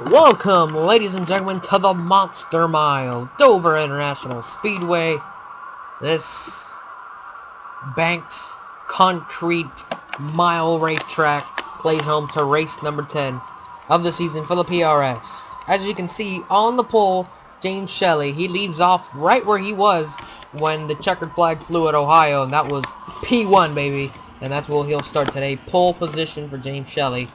Welcome, ladies and gentlemen, to the Monster Mile, Dover International Speedway. This banked concrete mile racetrack plays home to race number 10 of the season for the PRS. As you can see on the pole, James Shelley, he leaves off right where he was when the checkered flag flew at Ohio, and that was P1, baby. And that's where he'll start today. Pole position for James Shelley.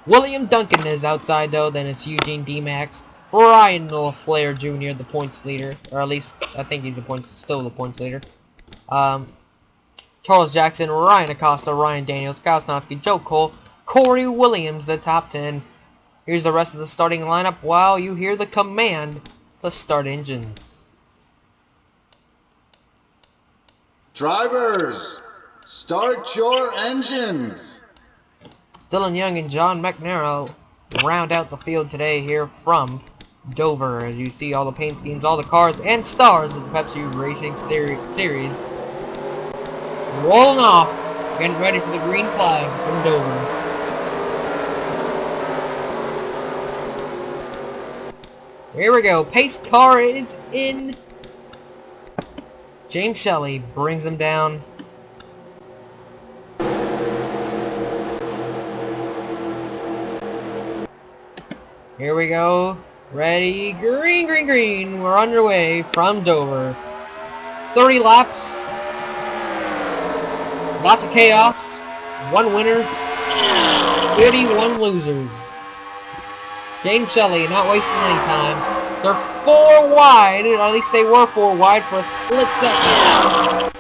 William Duncan is outside, though. Then it's Eugene D-Max. Brian LaFleur Jr., the points leader. Or at least, I think he's still the points leader. Charles Jackson, Ryan Acosta, Ryan Daniels, Kyle Snotsky, Joe Cole, Corey Williams, the top 10. Here's the rest of the starting lineup while you hear the command to start engines. Drivers, start your engines. Dylan Young and John McNarrow round out the field today here from Dover. As you see all the paint schemes, all the cars and stars of the Pepsi Racing Series rolling off, getting ready for the green flag from Dover. Here we go. Pace car is in. James Shelley brings him down. Here we go. Ready, green, green, green. We're underway from Dover. 30 laps. Lots of chaos. One winner. 31 losers. James Shelley not wasting any time. They're 4 wide, or at least they were 4 wide for a split second.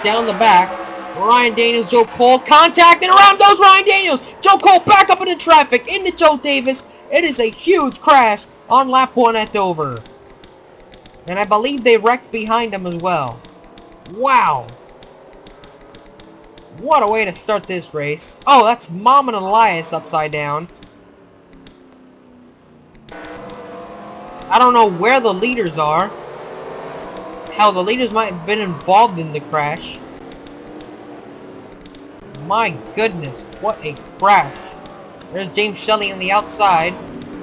Down the back. Ryan Daniels, Joe Cole. Contact, and around goes Ryan Daniels. Joe Cole back up into traffic. Into Joe Davis. It is a huge crash on lap 1 at Dover. And I believe they wrecked behind him as well. Wow. What a way to start this race. Oh, that's Mom and Elias upside down. I don't know where the leaders are. Hell, the leaders might have been involved in the crash. My goodness, what a crash. There's James Shelley on the outside.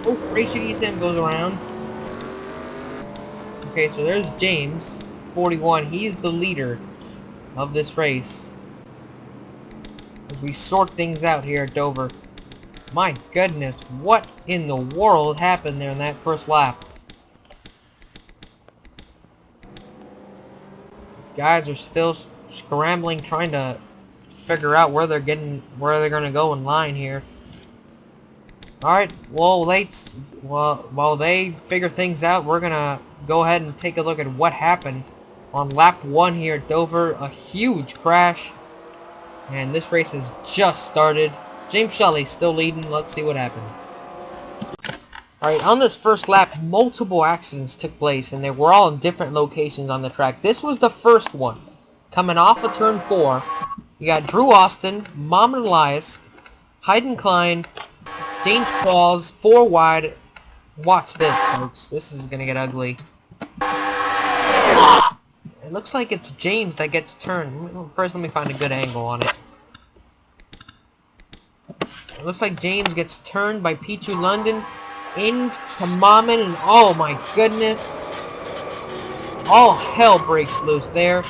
Oh, Racer Eastham goes around. Okay, so there's James, 41. He's the leader of this race. As we sort things out here at Dover. My goodness, what in the world happened there in that first lap? These guys are still scrambling, trying to figure out where they're gonna go in line here. Alright, well, while they figure things out, we're gonna go ahead and take a look at what happened on lap 1 here at Dover. A huge crash, and this race has just started. James Shelley still leading. Let's see what happened. Alright, on this first lap, multiple accidents took place, and they were all in different locations on the track. This was the first one. Coming off of turn 4, you got Drew Austin, Mom and Elias, Hayden Klein, James Qualls, 4 wide. Watch this, folks. This is gonna get ugly. It looks like it's James that gets turned. First, let me find a good angle on it. It looks like James gets turned by Pichu London into Mammon, and oh my goodness. All hell breaks loose there.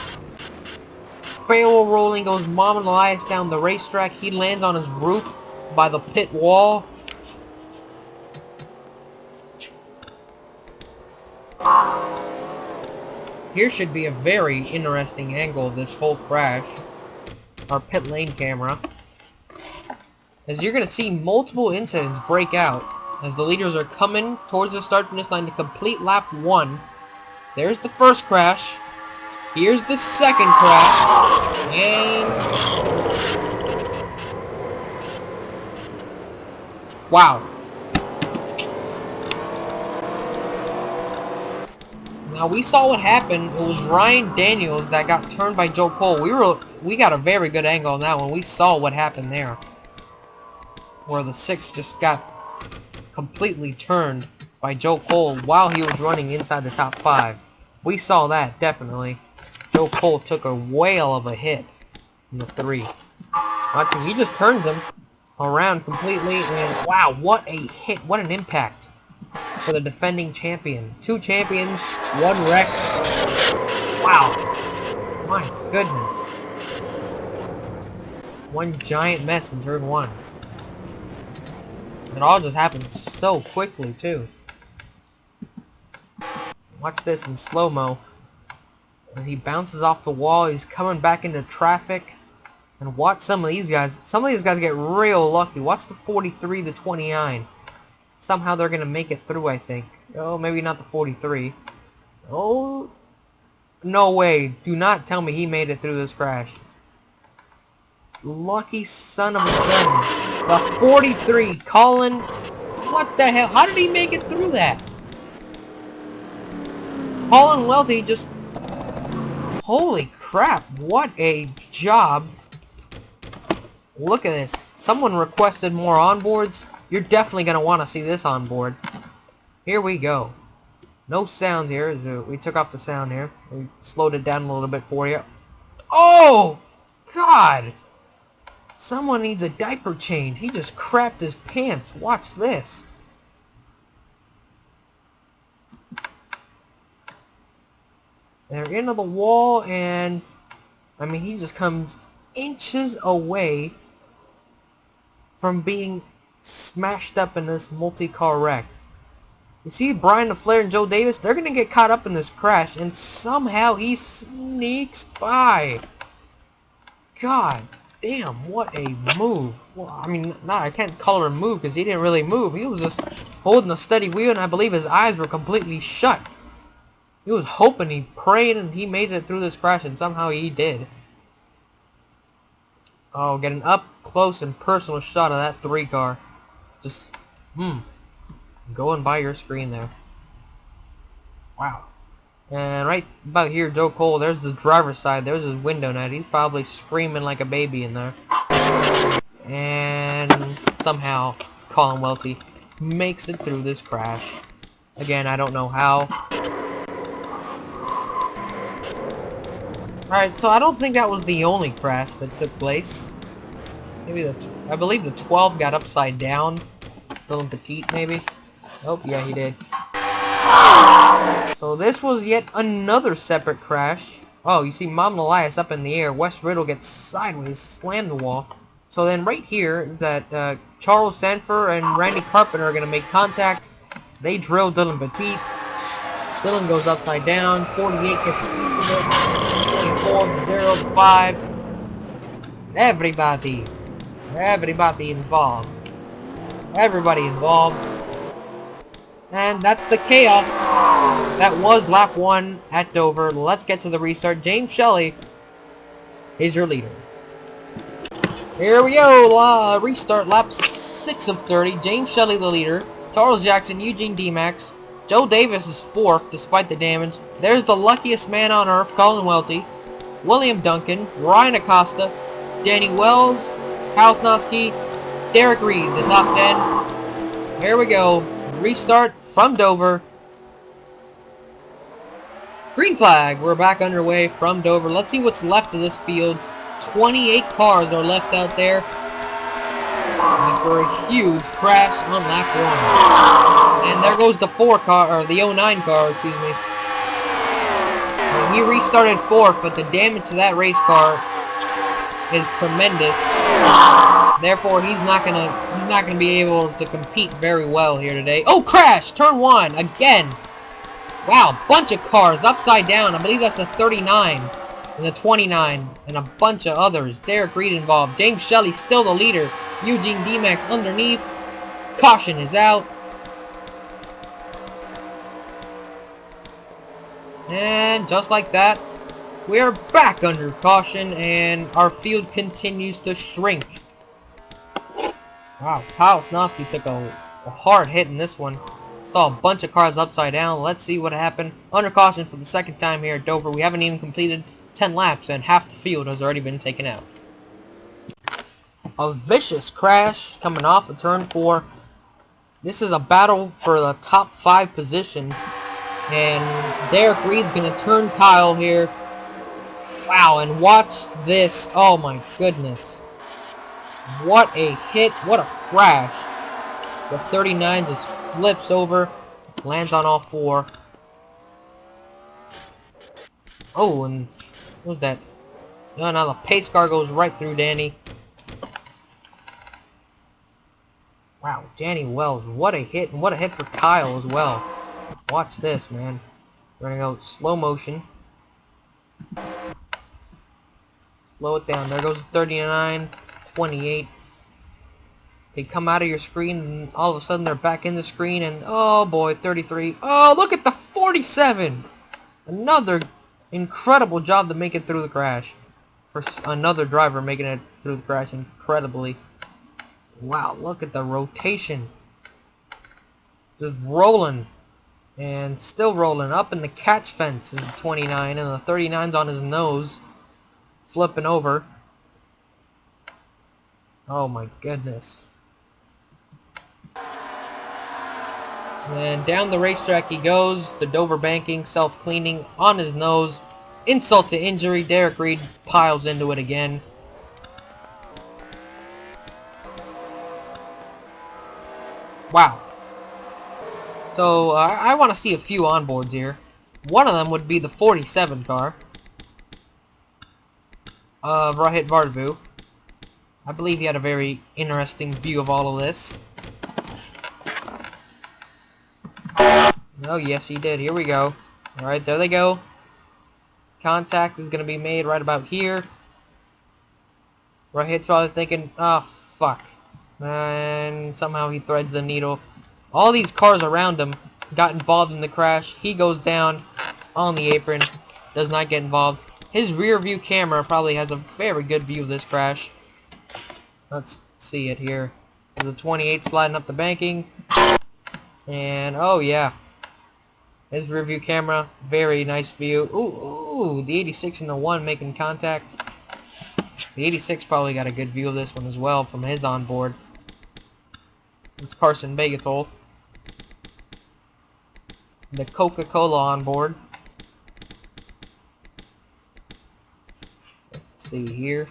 Barrel rolling goes Mom and Elias down the racetrack. He lands on his roof by the pit wall. Here should be a very interesting angle of this whole crash. Our pit lane camera. As you're going to see multiple incidents break out as the leaders are coming towards the start finish line to complete lap 1. There's the first crash. Here's the second crash. And wow. Now we saw what happened. It was Ryan Daniels that got turned by Joe Cole. We got a very good angle on that one. We saw what happened there, where the 6 just got completely turned by Joe Cole while he was running inside the top 5. We saw that, definitely. Joe Cole took a whale of a hit in the 3. Watch him, he just turns him. around completely, and wow, what a hit, what an impact for the defending champion. 2 champions, 1 wreck. Wow, my goodness. One giant mess in turn 1. It all just happened so quickly, too. Watch this in slow-mo. And he bounces off the wall, he's coming back into traffic. And watch some of these guys. Some of these guys get real lucky. Watch the 43, the 29. Somehow they're going to make it through, I think. Oh, maybe not the 43. Oh, no way. Do not tell me he made it through this crash. Lucky son of a gun. The 43, Colin. What the hell? How did he make it through that? Colin Welty just... Holy crap. What a job. Look at this. Someone requested more onboards. You're definitely going to want to see this onboard. Here we go. No sound here. We took off the sound here. We slowed it down a little bit for you. Oh! God! Someone needs a diaper change. He just crapped his pants. Watch this. They're into the wall, and... I mean, he just comes inches away from being smashed up in this multi-car wreck. You see Brian LaFleur and Joe Davis? They're going to get caught up in this crash, and somehow he sneaks by. God damn, what a move. Well, I mean, I can't call it a move because he didn't really move. He was just holding a steady wheel, and I believe his eyes were completely shut. He was hoping, he prayed, and he made it through this crash, and somehow he did. Oh, get an up close and personal shot of that 3 car. Just, going by your screen there. Wow. And right about here, Joe Cole, there's the driver's side. There's his window net. He's probably screaming like a baby in there. And somehow, Colin Welty makes it through this crash. Again, I don't know how. Alright, so I don't think that was the only crash that took place. Maybe I believe the 12 got upside down. Little petite, maybe. Oh, yeah, he did. So this was yet another separate crash. Oh, you see Mom Elias up in the air. Wes Riddle gets sideways, slammed the wall. So then right here, that Charles Sanford and Randy Carpenter are going to make contact. They drill Dylan Petit. Dylan goes upside down. 48 gets a piece of it. 24 to 0 to 5. Everybody involved. Everybody involved. And that's the chaos that was lap 1 at Dover. Let's get to the restart. James Shelley is your leader. Here we go. Restart lap 6 of 30. James Shelley the leader. Charles Jackson, Eugene D-Max. Joe Davis is 4th despite the damage. There's the luckiest man on earth, Colin Welty. William Duncan. Ryan Acosta. Danny Wells. Hausnowski. Derek Reed, the top 10. Here we go. Restart from Dover. Green flag. We're back underway from Dover. Let's see what's left of this field. 28 cars are left out there after a huge crash on lap 1. And there goes the 4 car, or the 09 car, excuse me. And he restarted 4th, but the damage to that race car is tremendous. Therefore, he's not gonna be able to compete very well here today. Oh, crash! Turn 1 again. Wow, bunch of cars upside down. I believe that's a 39 and the 29 and a bunch of others. Derek Reed involved. James Shelley still the leader. Eugene D-Max underneath. Caution is out. And just like that, we are back under caution, and our field continues to shrink. Wow, Hausnowski took a hard hit in this one. Saw a bunch of cars upside down. Let's see what happened. Under caution for the second time here at Dover. We haven't even completed 10 laps, and half the field has already been taken out. A vicious crash coming off of turn 4. This is a battle for the top 5 position. And Derek Reed's going to turn Kyle here. Wow, and watch this. Oh my goodness. What a hit. What a crash. The 39 just flips over. Lands on all four. Oh, and what was that? No, now the pace car goes right through Danny. Wow, Danny Wells. What a hit. And what a hit for Kyle as well. Watch this, man. We're going to go slow motion. Slow it down. There goes 39, 28. They come out of your screen, and all of a sudden they're back in the screen, and oh boy, 33. Oh, look at the 47! Another incredible job to make it through the crash. For another driver making it through the crash incredibly. Wow, look at the rotation. Just rolling. And still rolling. Up in the catch fence is the 29, and the 39's on his nose. Flipping over. Oh my goodness. And down the racetrack he goes. The Dover banking, self-cleaning on his nose. Insult to injury. Derek Reed piles into it again. Wow. So I want to see a few onboards here. One of them would be the 47 car of Rohit Vardavu. I believe he had a very interesting view of all of this. Oh, yes, he did. Here we go. Alright, there they go. Contact is going to be made right about here. Rohit's probably thinking, oh, fuck. And somehow he threads the needle. All these cars around him got involved in the crash. He goes down on the apron. Does not get involved. His rear view camera probably has a very good view of this crash. Let's see it here. There's a 28 sliding up the banking. And, oh yeah. His rear view camera, very nice view. Ooh, the 86 and the 1 making contact. The 86 probably got a good view of this one as well from his onboard. It's Carson Bagatol. The Coca-Cola onboard. Let's see here.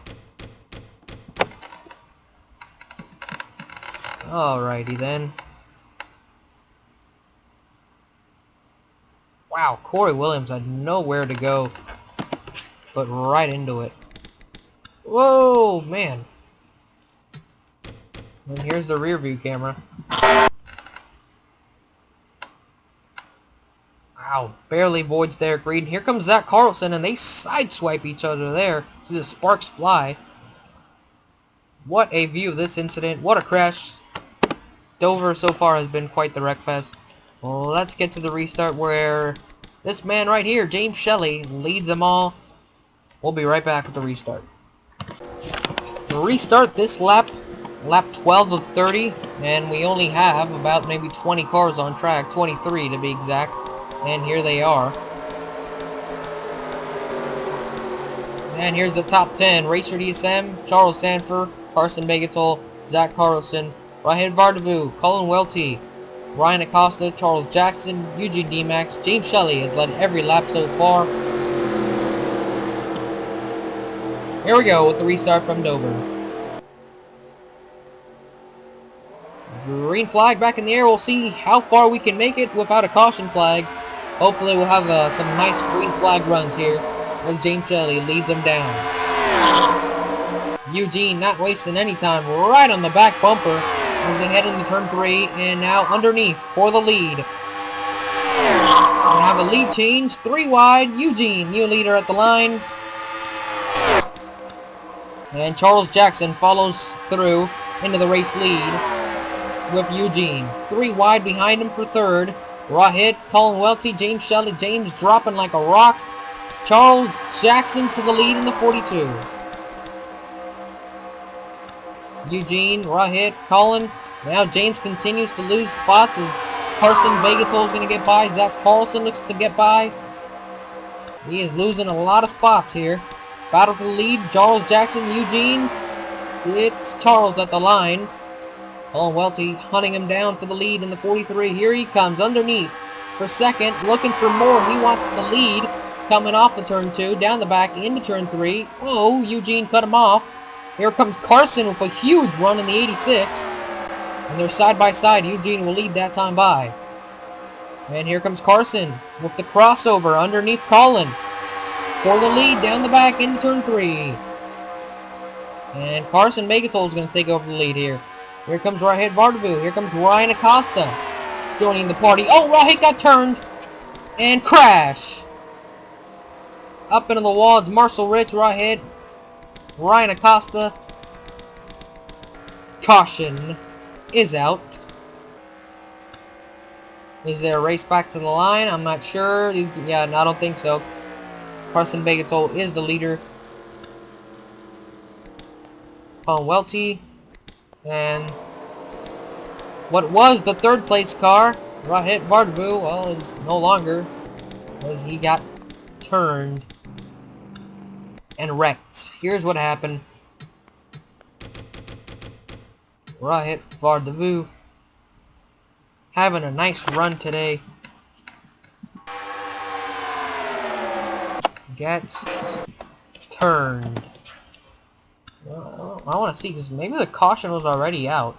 Alrighty then. Wow, Corey Williams had nowhere to go but right into it. Whoa, man. And here's the rear view camera. Wow, barely avoids Derek Reed. Here comes Zach Carlson, and they sideswipe each other there. See the sparks fly. What a view of this incident. What a crash. Dover so far has been quite the wreck fest. Well, let's get to the restart where this man right here, James Shelley, leads them all. We'll be right back with the restart. To restart this lap 12 of 30, and we only have about maybe 20 cars on track, 23 to be exact, and here they are. And here's the top 10. Racer DSM, Charles Sanford, Carson Bagatol, Zach Carlson, Rohit Vardavu, Colin Welty, Ryan Acosta, Charles Jackson, Eugene D-Max, James Shelley has led every lap so far. Here we go with the restart from Dover. Green flag back in the air. We'll see how far we can make it without a caution flag. Hopefully we'll have some nice green flag runs here as James Shelley leads them down. Eugene not wasting any time, right on the back bumper as they head into turn 3, and now underneath for the lead. We have a lead change, 3 wide. Eugene, new leader at the line. And Charles Jackson follows through into the race lead with Eugene. 3 wide behind him for third. Rohit, Colin Welty, James Shelley. James dropping like a rock. Charles Jackson to the lead in the 42. Eugene, Rohit, Colin. Now James continues to lose spots as Carson Bagatol is going to get by. Zach Carlson looks to get by. He is losing a lot of spots here. Battle for the lead, Charles Jackson, Eugene. It's Charles at the line. Colin Welty hunting him down for the lead in the 43. Here he comes underneath for second, looking for more. He wants the lead coming off of turn 2, down the back into turn 3. Oh, Eugene cut him off. Here comes Carson with a huge run in the 86. And they're side by side. Eugene will lead that time by. And here comes Carson with the crossover underneath Colin. For the lead down the back into turn 3. And Carson Megatol is going to take over the lead here. Here comes Rahit Vardavu. Here comes Ryan Acosta joining the party. Oh, Rahit got turned. And crash. Up into the wall. It's Marshall Rich, Rahit, Ryan Acosta. Caution is out. Is there a race back to the line? I'm not sure. Yeah, no, I don't think so. Carson Megatol is the leader. Colin Welty. And what was the third place car, Rahit Vardavu, well, is no longer, because he got turned and wrecked. Here's what happened. Rahit Vardavu having a nice run today. Gets turned. Well, I want to see, because maybe the caution was already out.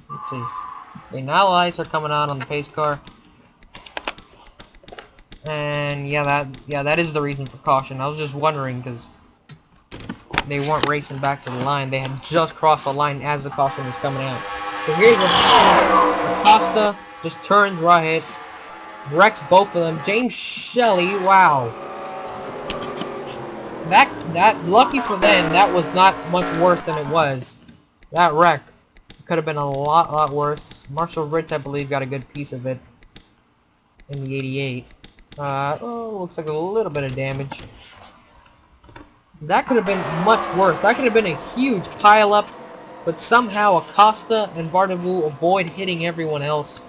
Let's see. Okay, now lights are coming out on the pace car. And yeah, that is the reason for caution. I was just wondering, because they weren't racing back to the line. They had just crossed the line as the caution was coming out. So here's what happened. Acosta just turns Rahit. Wrecks both of them. James Shelley, wow. That lucky for them, that was not much worse than it was. That wreck could have been a lot worse. Marshall Rich, I believe, got a good piece of it in the 88. Oh, looks like a little bit of damage. That could have been much worse. That could have been a huge pile-up, but somehow Acosta and Vardavu avoid hitting everyone else.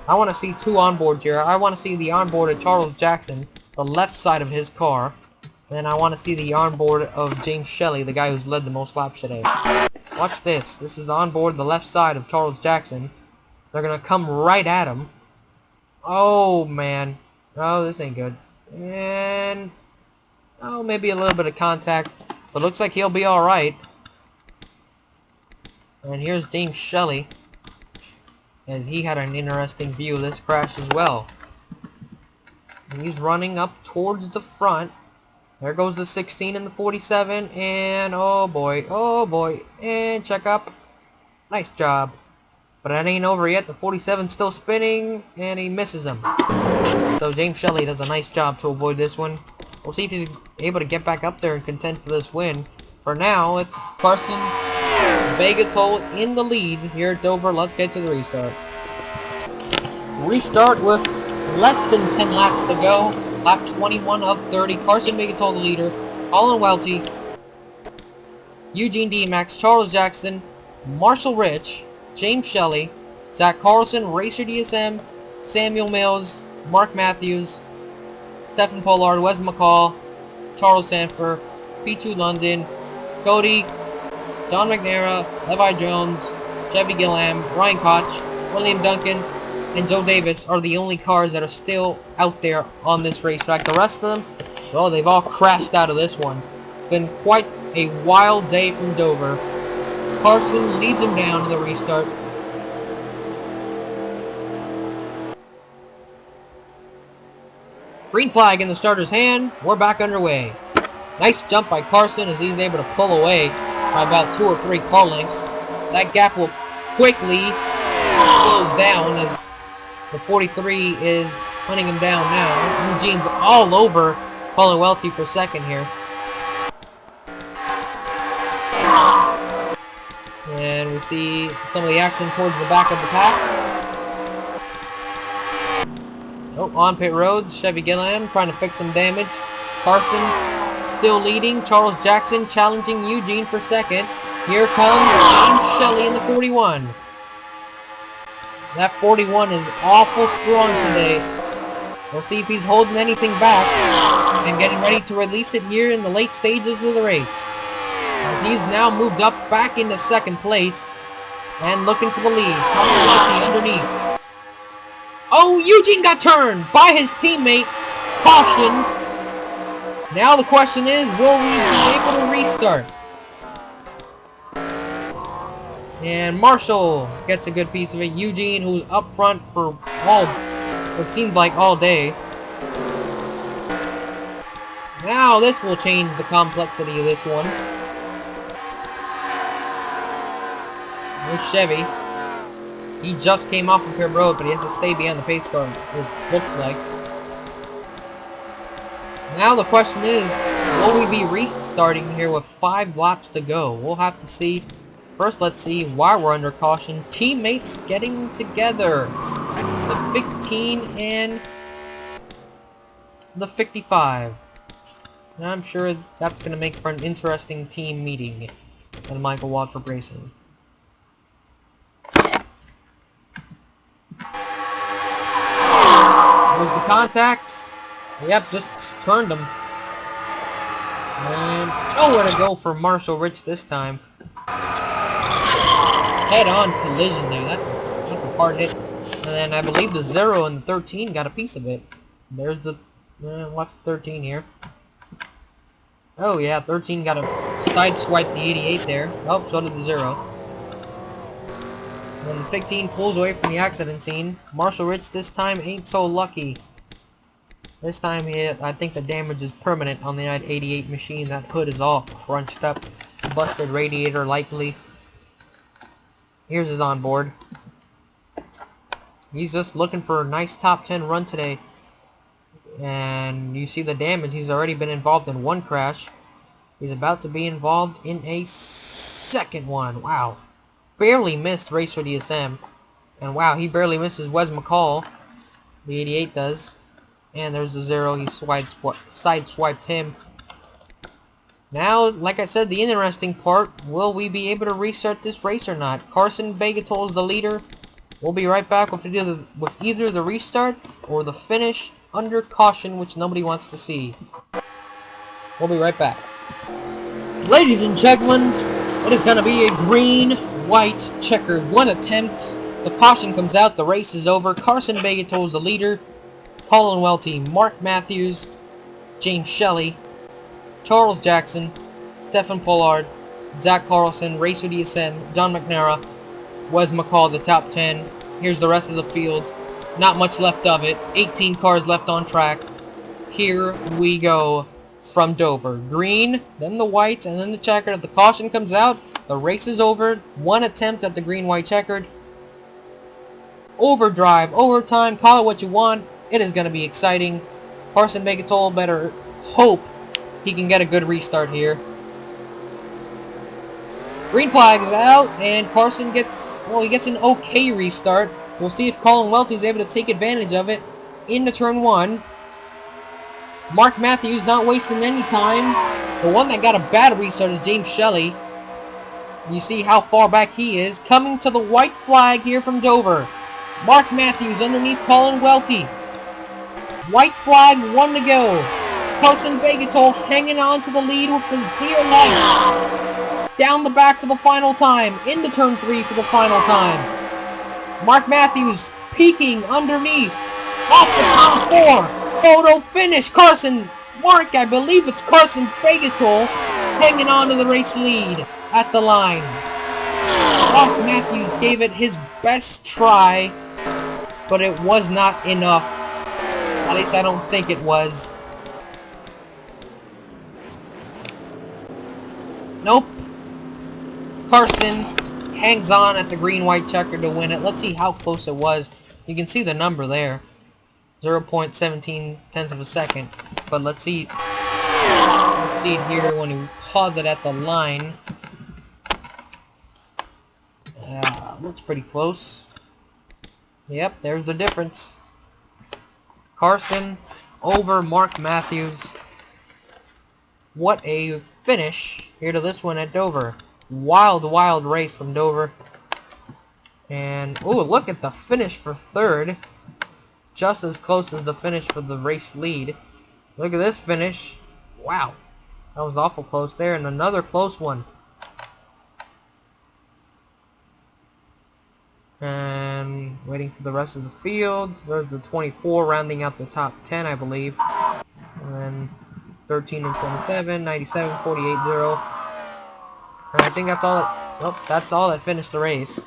I want to see two onboards here. I want to see the onboard of Charles Jackson, the left side of his car. And I want to see the onboard of James Shelley, the guy who's led the most laps today. Watch this. This is onboard the left side of Charles Jackson. They're going to come right at him. Oh, man. Oh, this ain't good. And oh, maybe a little bit of contact. But looks like he'll be alright. And here's James Shelley, as he had an interesting view of this crash as well. And he's running up towards the front. There goes the 16 and the 47, and oh boy, and check up. Nice job. But that ain't over yet. The 47's still spinning, and he misses him. So James Shelley does a nice job to avoid this one. We'll see if he's able to get back up there and contend for this win. For now, it's Carson Megatol in the lead here at Dover. Let's get to the restart. Restart with less than 10 laps to go. Lap 21 of 30. Carson Megatol the leader. Colin Welty, Eugene D-Max, Charles Jackson, Marshall Rich, James Shelley, Zach Carlson, Racer DSM, Samuel Mills, Mark Matthews, Stephen Pollard, Wes McCall, Charles Sanford, P2 London, Cody, Don McNaira, Levi Jones, Chevy Gillam, Ryan Koch, William Duncan, and Joe Davis are the only cars that are still out there on this racetrack. The rest of them, well, they've all crashed out of this one. It's been quite a wild day from Dover. Carson leads him down to the restart. Green flag in the starter's hand. We're back underway. Nice jump by Carson as he's able to pull away by about 2 or 3 car lengths. That gap will quickly close down as the 43 is hunting him down now. Eugene's all over Colin Welty for second here. And we see some of the action towards the back of the pack. Oh, on pit roads, Chevy Gillam trying to fix some damage. Carson still leading. Charles Jackson challenging Eugene for second. Here comes James Shelley in the 41. That 41 is awful strong today. We'll see if he's holding anything back and getting ready to release it here in the late stages of the race. As he's now moved up back into second place and looking for the lead. Colin Welty underneath. Oh, Eugene got turned by his teammate caution. Now the question is, will we be able to restart? And Marshall gets a good piece of it. Eugene, who's up front for what seemed like all day. Now this will change the complexity of this one. There's Chevy. He just came off of pit road, but he has to stay behind the pace car, it looks like. Now the question is, will we be restarting here with 5 laps to go? We'll have to see. First, let's see why we're under caution. Teammates getting together. The 15 and the 55. And I'm sure that's going to make for an interesting team meeting at Michael Watford Racing. There's the contacts. Yep, just turned them. And nowhere to go for Marshall Rich this time. Head-on collision there. That's a hard hit. And then I believe the 0 and the 13 got a piece of it. There's the... what's the 13 here? Oh yeah, 13 got a sideswipe the 88 there. Oh, so did the 0. And then the 15 pulls away from the accident scene. Marshall Rich this time ain't so lucky. This time, I think the damage is permanent on the 88 machine. That hood is all crunched up. Busted radiator likely. Here's his onboard. He's just looking for a nice top 10 run today. And you see the damage. He's already been involved in 1 crash. He's about to be involved in a second one. Wow. Barely missed Racer DSM. And wow, he barely misses Wes McCall. The 88 does. And there's the 0. He sideswiped him. Now, like I said, the interesting part, will we be able to restart this race or not? Carson Bagatol is the leader. We'll be right back with either the restart or the finish under caution, which nobody wants to see. We'll be right back. Ladies and gentlemen, it is going to be a green, white, checkered. 1 attempt. The caution comes out. The race is over. Carson Bagatol is the leader. Colin Welty, Mark Matthews, James Shelley, Charles Jackson, Stefan Pollard, Zach Carlson, Racer DSM, John McNara, Wes McCall, the top 10. Here's the rest of the field. Not much left of it. 18 cars left on track. Here we go from Dover. Green, then the white, and then the checkered. The caution comes out. The race is over. 1 attempt at the green-white checkered. Overdrive, overtime, call it what you want. It is going to be exciting. Carson Bagatol better hope he can get a good restart here. Green flag is out, and Carson gets an okay restart. We'll see if Colin Welty is able to take advantage of it into turn 1. Mark Matthews not wasting any time. The one that got a bad restart is James Shelley. You see how far back he is. Coming to the white flag here from Dover. Mark Matthews underneath Colin Welty. White flag, 1 to go. Carson Bagatol hanging on to the lead with his dear life. Down the back for the final time. Into turn 3 for the final time. Mark Matthews peeking underneath. Off the top 4. Photo finish. Mark, I believe it's Carson Bagatol hanging on to the race lead at the line. Mark Matthews gave it his best try, but it was not enough. At least I don't think it was. Nope. Carson hangs on at the green-white checker to win it. Let's see how close it was. You can see the number there. 0.17 tenths of a second. But let's see. Let's see it here when you pause it at the line. Looks pretty close. Yep, there's the difference. Carson over Mark Matthews. What a finish here to this one at Dover. Wild, wild race from Dover. And, oh, look at the finish for 3rd. Just as close as the finish for the race lead. Look at this finish. Wow. That was awful close there. And another close one. And waiting for the rest of the field. There's the 24 rounding out the top 10, I believe. And then 13 and 27, 97, 48, 0. And I think that's all that's all that finished the race.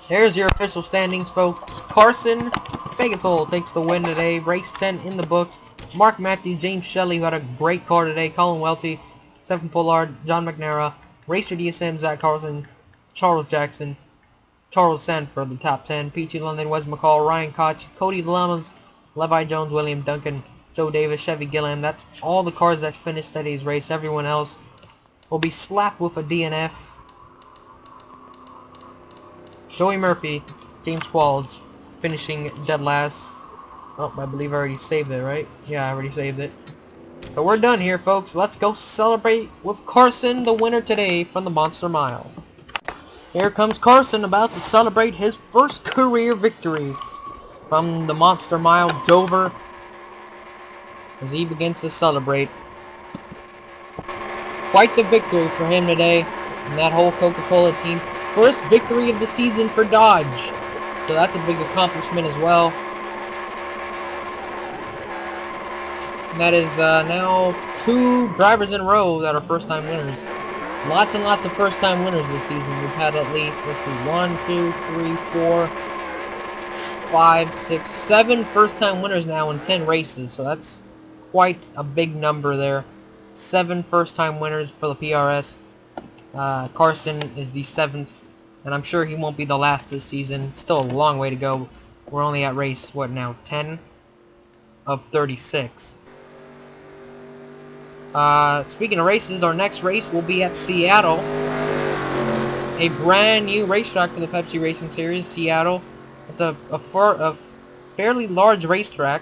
Here's your official standings, folks. Carson Fagetol takes the win today. Race 10 in the books. Mark Matthews, James Shelley, who had a great car today. Colin Welty, Stephen Pollard, John McNamara, Racer DSM, Zach Carlson, Charles Jackson, Charles Sanford, the top 10. Peachy London, Wes McCall, Ryan Koch, Cody Lamas, Levi Jones, William Duncan, Joe Davis, Chevy Gilliam. That's all the cars that finished today's race. Everyone else will be slapped with a DNF. Joey Murphy, James Qualls, finishing dead last. Oh, I believe I already saved it, right? Yeah, I already saved it. So we're done here, folks. Let's go celebrate with Carson, the winner today from the Monster Mile. Here comes Carson, about to celebrate his first career victory from the Monster Mile, Dover, as he begins to celebrate. Quite the victory for him today, and that whole Coca-Cola team. First victory of the season for Dodge, so that's a big accomplishment as well. And that is now 2 drivers in a row that are first-time winners. Lots and lots of first-time winners this season. We've had at least, let's see, 1, 2, 3, 4, 5, 6, 7 first-time winners now in 10 races, so that's quite a big number there. 7 first-time winners for the PRS. Carson is the 7th, and I'm sure he won't be the last this season. Still a long way to go. We're only at race, what now, 10 of 36. Speaking of races, our next race will be at Seattle. A brand new racetrack for the Pepsi Racing Series, Seattle. It's a fairly large racetrack,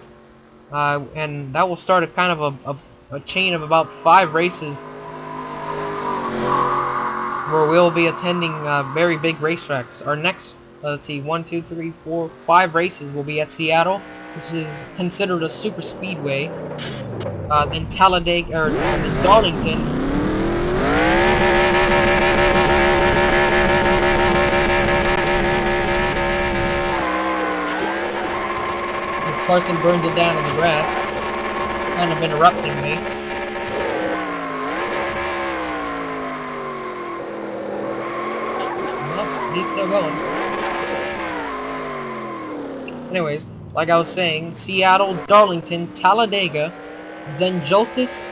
and that will start a kind of a chain of about 5 races where we'll be attending very big racetracks. Our next, let's see, 1, 2, 3, 4, 5 races will be at Seattle, which is considered a super speedway. Then Talladega, or then Darlington. As Carson burns it down in the grass, kind of interrupting me. He's still going. Anyways, like I was saying, Seattle, Darlington, Talladega, then Joltis,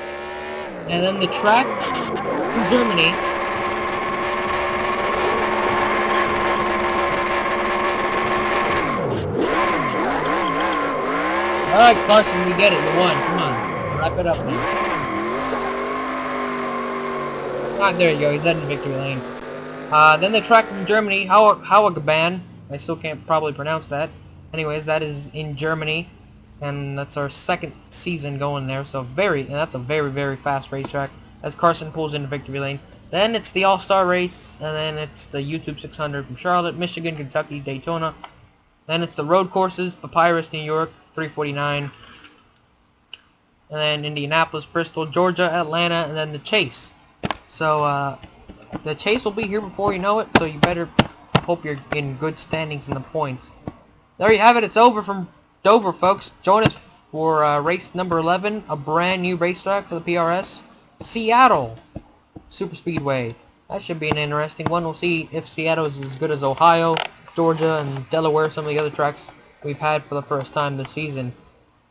and then the track in Germany. Alright, Carson, we get it. You won. Come on. Wrap it up now. Ah, there you go. He's heading victory lane. Then the track in Germany, Haugaban. I still can't probably pronounce that. Anyways, that is in Germany, and that's our 2nd season going there. So that's a very, very fast racetrack. As Carson pulls into victory lane. Then it's the All-Star race, and then it's the YouTube 600 from Charlotte, Michigan, Kentucky, Daytona. Then it's the road courses, Papyrus, New York, 349. And then Indianapolis, Bristol, Georgia, Atlanta, and then the Chase. So, the Chase will be here before you know it, so you better hope you're in good standings in the points. There you have it. It's over from Dover, folks. Join us for race number 11, a brand new racetrack for the PRS. Seattle Super Speedway. That should be an interesting one. We'll see if Seattle is as good as Ohio, Georgia, and Delaware, some of the other tracks we've had for the first time this season.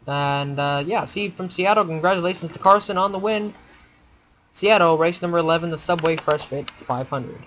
And, yeah, see from Seattle, congratulations to Carson on the win. Seattle, race number 11, the Subway Fresh Fit 500.